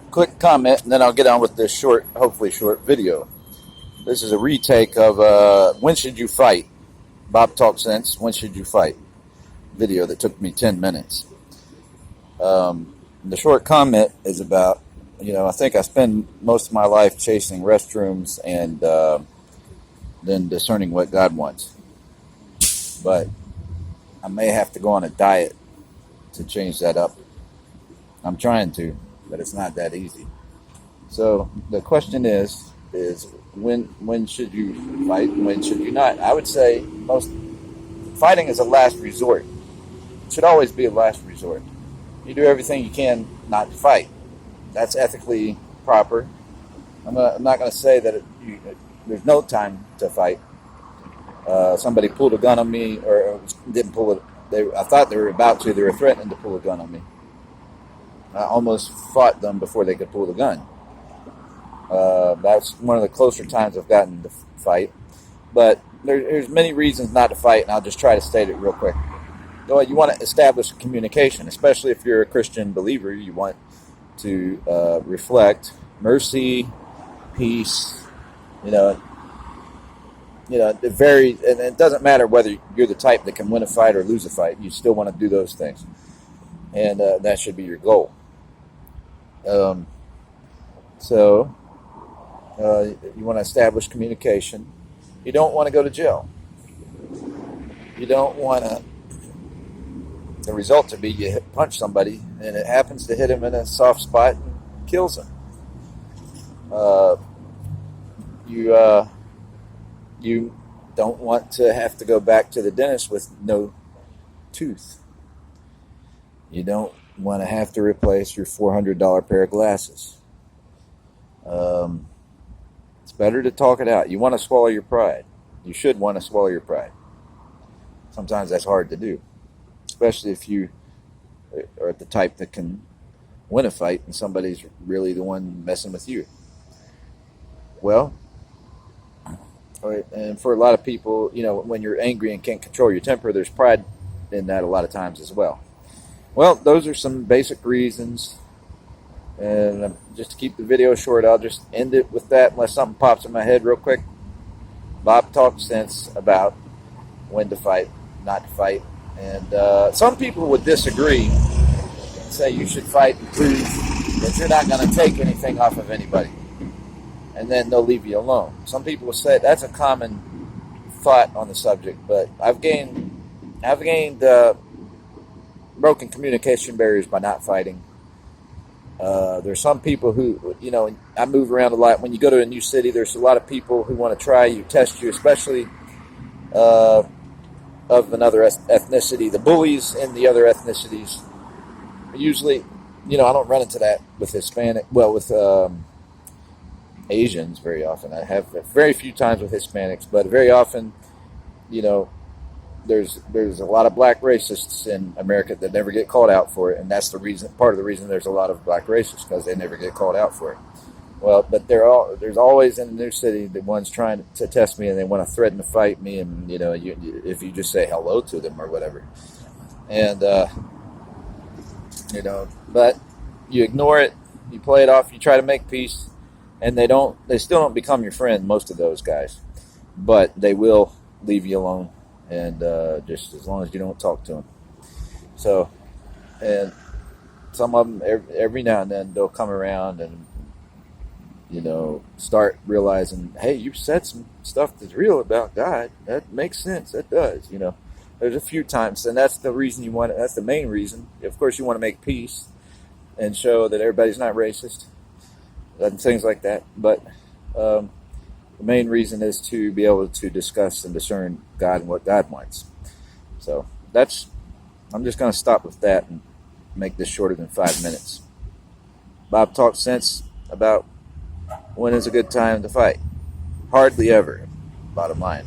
quick comment, and then I'll get on with this short, hopefully short video. This is a retake of When Should You Fight? Bob Talk Sense, When Should You Fight? Video that took me 10 minutes. The short comment is about, I think I spend most of my life chasing restrooms and then discerning what God wants. But I may have to go on a diet to change that up. I'm trying to, but it's not that easy. So the question is when should you fight? When should you not? I would say most fighting is a last resort. It should always be a last resort. You do everything you can not to fight. That's ethically proper. I'm not going to say that there's no time to fight. Somebody pulled a gun on me, or didn't pull it. I thought they were about to. They were threatening to pull a gun on me. I almost fought them before they could pull the gun. That's one of the closer times I've gotten to fight. But there's many reasons not to fight, and I'll just try to state it real quick. You want to establish communication, especially if you're a Christian believer. You want to reflect mercy, peace. And it doesn't matter whether you're the type that can win a fight or lose a fight. You still want to do those things, and that should be your goal. So you want to establish communication. You don't want to go to jail. You don't want the result to be you punch somebody and it happens to hit him in a soft spot and kills him. You don't want to have to go back to the dentist with no tooth. You don't want to have to replace your $400 pair of glasses. It's better to talk it out. You want to swallow your pride. You should want to swallow your pride. Sometimes that's hard to do, especially if you are the type that can win a fight and somebody's really the one messing with you. Well, and for a lot of people, when you're angry and can't control your temper, there's pride in that a lot of times as well. Well, those are some basic reasons. And just to keep the video short, I'll just end it with that unless something pops in my head real quick. Bob talks sense about when to fight, not to fight. And some people would disagree and say you should fight and prove that you're not going to take anything off of anybody. And then they'll leave you alone. Some people will say that's a common thought on the subject, but I've gained broken communication barriers by not fighting. There's some people who, I move around a lot. When you go to a new city, there's a lot of people who want to try you, test you, especially of another ethnicity. The bullies in the other ethnicities usually, I don't run into that with with Asians very often. I have very few times with Hispanics, but very often, there's a lot of black racists in America that never get called out for it, and that's part of the reason there's a lot of black racists, because they never get called out for it. Well, but there's always in a new city the ones trying to test me, and they want to threaten to fight me, and if you just say hello to them or whatever, and but you ignore it, you play it off, you try to make peace. And they still don't become your friend, most of those guys, but they will leave you alone, and just as long as you don't talk to them. So, and some of them every now and then they'll come around and start realizing, hey, you said some stuff that's real about God. That makes sense. That does. There's a few times, and that's the reason you want it. That's the main reason. Of course, you want to make peace and show that everybody's not racist and things like that, but the main reason is to be able to discuss and discern God and what God wants. So I'm just going to stop with that and make this shorter than 5 minutes. Bob talks sense about when is a good time to fight. Hardly ever, bottom line.